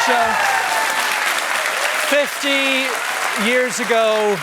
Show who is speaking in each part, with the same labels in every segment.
Speaker 1: Show. 50 years ago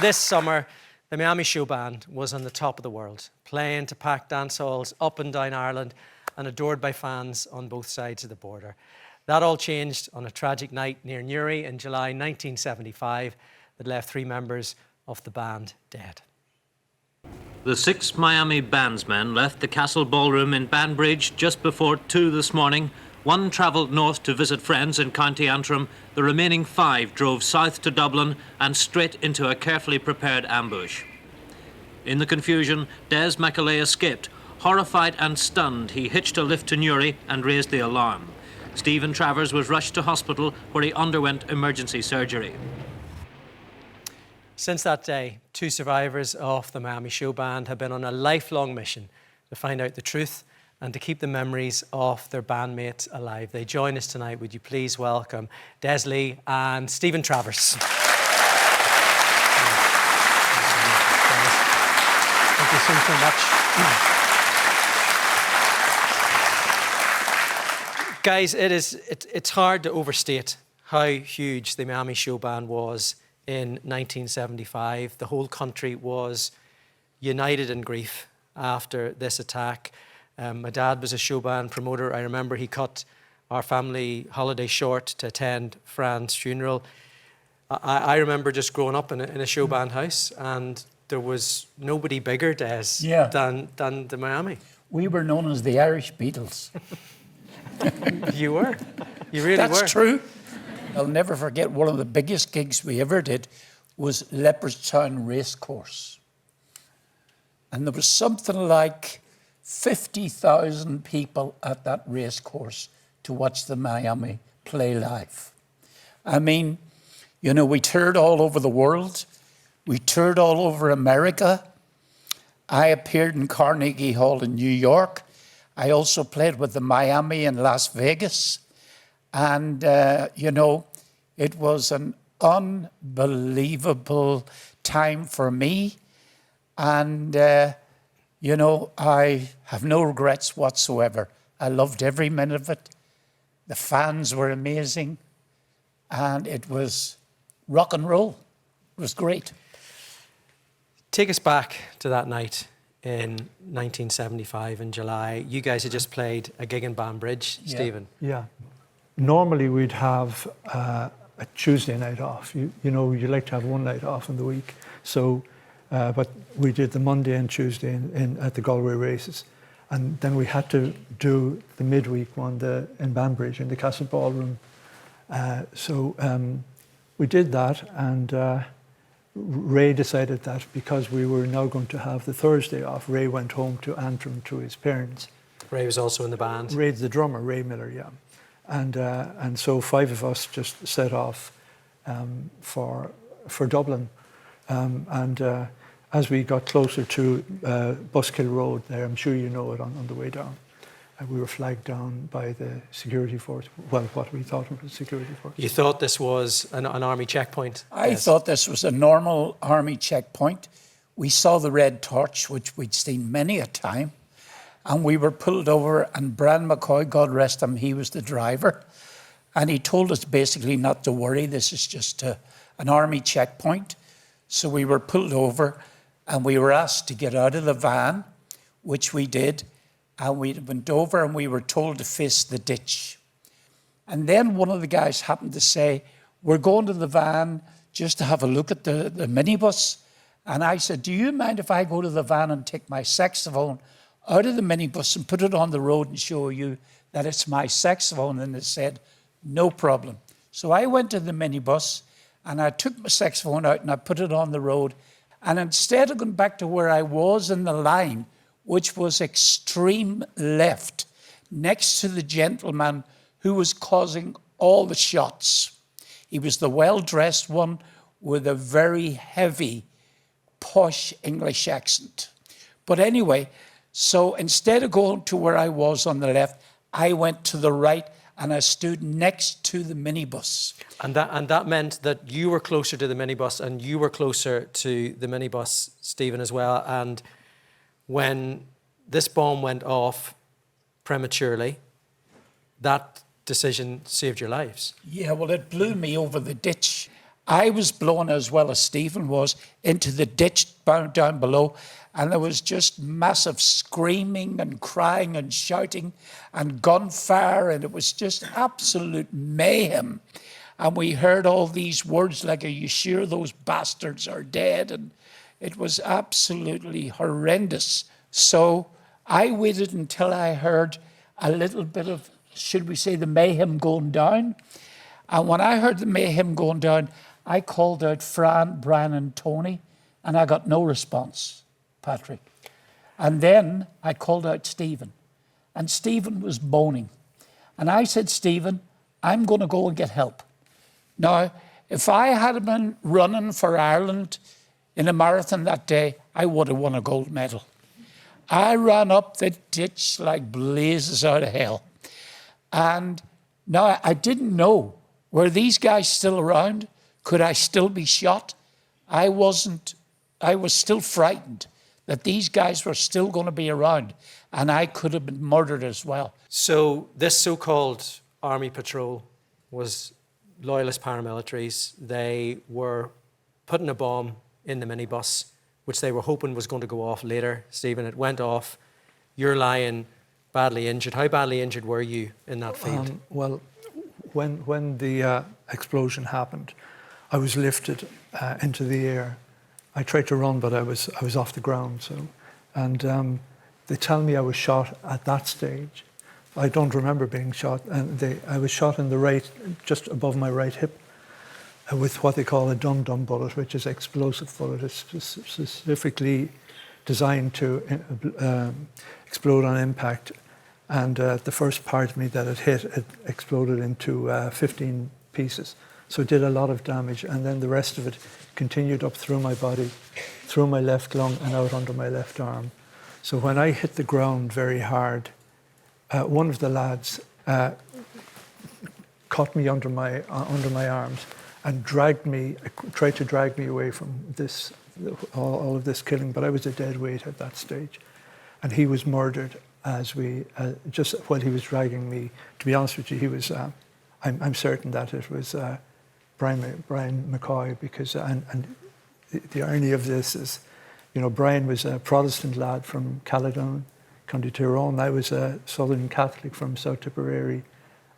Speaker 1: this summer, the Miami Showband was on the top of the world, playing to packed dance halls up and down Ireland and adored by fans on both sides of the border. That all changed on a tragic night near Newry in July 1975 that left 3 members of the band dead.
Speaker 2: The 6 Miami bandsmen left the Castle Ballroom in Banbridge just before 2 this morning. 1 travelled north to visit friends in County Antrim. The remaining 5 drove south to Dublin and straight into a carefully prepared ambush. In the confusion, Des Lee escaped. Horrified and stunned, he hitched a lift to Newry and raised the alarm. Stephen Travers was rushed to hospital where he underwent emergency surgery.
Speaker 1: Since that day, 2 survivors of the Miami Showband have been on a lifelong mission to find out the truth and to keep the memories of their bandmates alive. They join us tonight. Would you please welcome Des Lee and Stephen Travers. Thank you so much. Guys, it's hard to overstate how huge the Miami Showband was in 1975. The whole country was united in grief after this attack. My dad was a showband promoter. I remember he cut our family holiday short to attend Fran's funeral. I remember just growing up in a showband house, and there was nobody bigger, Des, than the Miami.
Speaker 3: We were known as the Irish Beatles.
Speaker 1: You were. You really were.
Speaker 3: That's true. I'll never forget one of the biggest gigs we ever did was Leopardstown Racecourse. And there was something like 50,000 people at that racecourse to watch the Miami play live. I mean, you know, we toured all over the world. We toured all over America. I appeared in Carnegie Hall in New York. I also played with the Miami in Las Vegas. And, you know, it was an unbelievable time for me. And, you know, I have no regrets whatsoever. I loved every minute of it. The fans were amazing. And it was rock and roll. It was great.
Speaker 1: Take us back to that night in 1975 in July. You guys had just played a gig in Banbridge, Stephen.
Speaker 4: Yeah. Normally we'd have a Tuesday night off. You know, you like to have one night off in the week. So, but we did the Monday and Tuesday at the Galway races. And then we had to do the midweek one in Banbridge in the Castle Ballroom. So we did that, and Ray decided that because we were now going to have the Thursday off, Ray went home to Antrim to his parents.
Speaker 1: Ray was also in the band.
Speaker 4: Ray's the drummer, Ray Miller, yeah. And so 5 of us just set off for Dublin. As we got closer to Buskill Road there, I'm sure you know it on the way down, we were flagged down by the security force, well, what we thought was security force.
Speaker 1: You thought this was an army checkpoint?
Speaker 3: I thought this was a normal army checkpoint. We saw the red torch, which we'd seen many a time, and we were pulled over, and Bran McCoy, God rest him, he was the driver, and he told us basically not to worry, this is just an army checkpoint. So we were pulled over, and we were asked to get out of the van, which we did. And we went over and we were told to face the ditch. And then one of the guys happened to say, we're going to the van just to have a look at the minibus. And I said, do you mind if I go to the van and take my saxophone out of the minibus and put it on the road and show you that it's my saxophone? And they said, no problem. So I went to the minibus and I took my saxophone out and I put it on the road. And instead of going back to where I was in the line, which was extreme left, next to the gentleman who was causing all the shots. He was the well-dressed one with a very heavy, posh English accent. But anyway, so instead of going to where I was on the left, I went to the right and I stood next to the minibus.
Speaker 1: And that meant that you were closer to the minibus and you were closer to the minibus, Stephen, as well. And when this bomb went off prematurely, that decision saved your lives.
Speaker 3: Yeah, well, it blew me over the ditch. I was blown, as well as Stephen was, into the ditch down below, and there was just massive screaming and crying and shouting and gunfire, and it was just absolute mayhem. And we heard all these words like, "Are you sure those bastards are dead?" And it was absolutely horrendous. So I waited until I heard a little bit of, should we say, the mayhem going down. And when I heard the mayhem going down, I called out Fran, Brian and Tony, and I got no response, Patrick. And then I called out Stephen, and Stephen was moaning. And I said, "Stephen, I'm going to go and get help." Now, if I had been running for Ireland in a marathon that day, I would have won a gold medal. I ran up the ditch like blazes out of hell. And now I didn't know, were these guys still around? Could I still be shot? I was still frightened that these guys were still going to be around, and I could have been murdered as well.
Speaker 1: So this so-called army patrol was loyalist paramilitaries. They were putting a bomb in the minibus, which they were hoping was going to go off later. Stephen, it went off. You're lying badly injured. How badly injured were you in that field?
Speaker 4: Well, when the explosion happened, I was lifted into the air. I tried to run, but I was off the ground. So, and they tell me I was shot at that stage. I don't remember being shot, and I was shot in the right, just above my right hip, with what they call a dum-dum bullet, which is explosive bullet. It's specifically designed to explode on impact. And the first part of me that it hit, it exploded into 15 pieces. So it did a lot of damage, and then the rest of it continued up through my body, through my left lung and out under my left arm. So when I hit the ground very hard, one of the lads caught me under my arms and tried to drag me away from this, all of this killing, but I was a dead weight at that stage. And he was murdered just while he was dragging me. To be honest with you, he was, I'm certain that it was Brian McCoy, because, and the irony of this is, you know, Brian was a Protestant lad from Caledon, County Tyrone. I was a Southern Catholic from South Tipperary,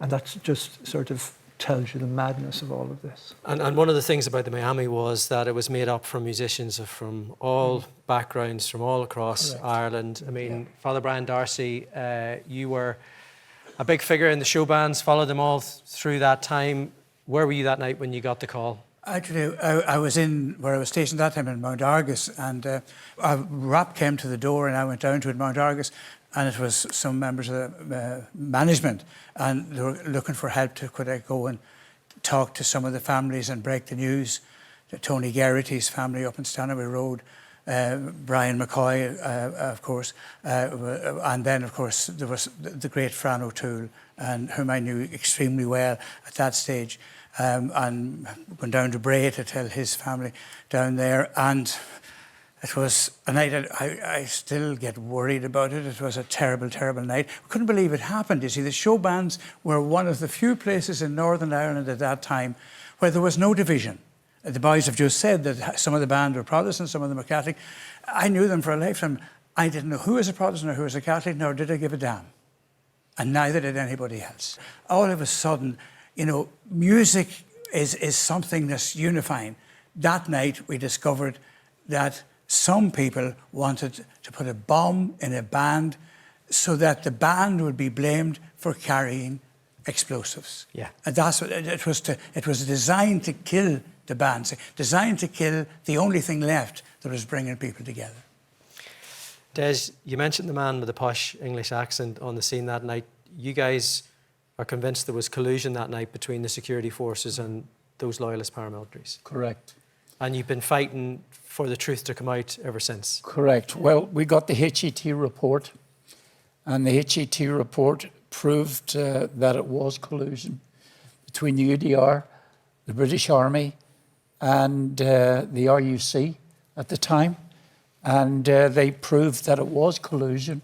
Speaker 4: and that just sort of tells you the madness of all of this.
Speaker 1: And one of the things about the Miami was that it was made up from musicians from all backgrounds, from all across Ireland. I mean, Father Brian Darcy, you were a big figure in the show bands, followed them all through that time. Where were you that night when you got the call?
Speaker 5: Actually, I was in where I was stationed that time in Mount Argus, and a rap came to the door, and I went down to it, Mount Argus, and it was some members of the management, and they were looking for help to could I go and talk to some of the families and break the news. Tony Garrity's family up in Stanaway Road, Brian McCoy, of course, and then of course there was the great Fran O'Toole, and whom I knew extremely well at that stage. And went down to Bray to tell his family down there, and it was a night I still get worried about it. It was a terrible, terrible night. We couldn't believe it happened. You see, the show bands were one of the few places in Northern Ireland at that time where there was no division. The boys have just said that some of the band were Protestant, some of them were Catholic. I knew them for a lifetime. I didn't know who was a Protestant or who was a Catholic, nor did I give a damn. And neither did anybody else. All of a sudden, you know, music is something that's unifying. That night we discovered that some people wanted to put a bomb in a band so that the band would be blamed for carrying explosives.
Speaker 1: Yeah.
Speaker 5: And that's what it was. It was designed to kill the band, designed to kill the only thing left that was bringing people together.
Speaker 1: Des, you mentioned the man with the posh English accent on the scene that night. You guys are convinced there was collusion that night between the security forces and those loyalist paramilitaries.
Speaker 3: Correct.
Speaker 1: And you've been fighting for the truth to come out ever since.
Speaker 3: Correct. Well, we got the HET report, and the HET report proved that it was collusion between the UDR, the British Army, and the RUC at the time. And they proved that it was collusion.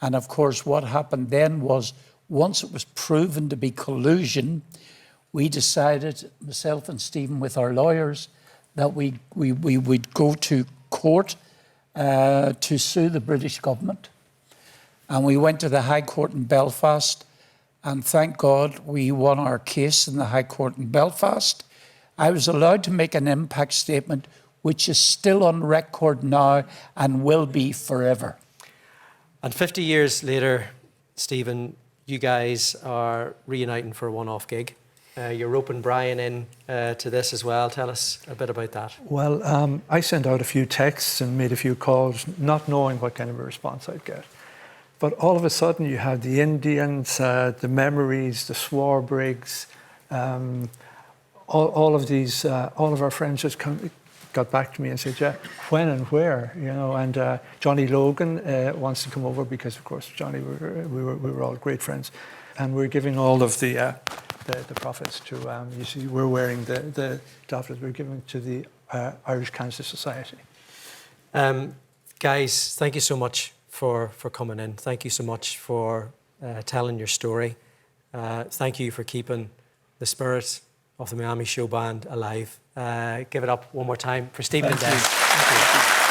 Speaker 3: And of course, what happened then was once it was proven to be collusion, we decided, myself and Stephen with our lawyers, that we would go to court to sue the British government. And we went to the High Court in Belfast, and thank God we won our case in the High Court in Belfast. I was allowed to make an impact statement, which is still on record now and will be forever.
Speaker 1: And 50 years later, Stephen, you guys are reuniting for a one-off gig. You're roping Brian in to this as well. Tell us a bit about that.
Speaker 4: Well, I sent out a few texts and made a few calls, not knowing what kind of a response I'd get. But all of a sudden, you had the Indians, the Memories, the Swarbrigs, all of our friends just got back to me and said, yeah, when and where, you know, and Johnny Logan wants to come over because, of course, Johnny, we were all great friends, and we're giving all of the profits to, you see, we're wearing the doffers, we're giving to the Irish Cancer Society.
Speaker 1: Guys, thank you so much for coming in. Thank you so much for telling your story. Thank you for keeping the spirit of the Miami Showband alive. Give it up one more time for Stephen and Des. Thank you.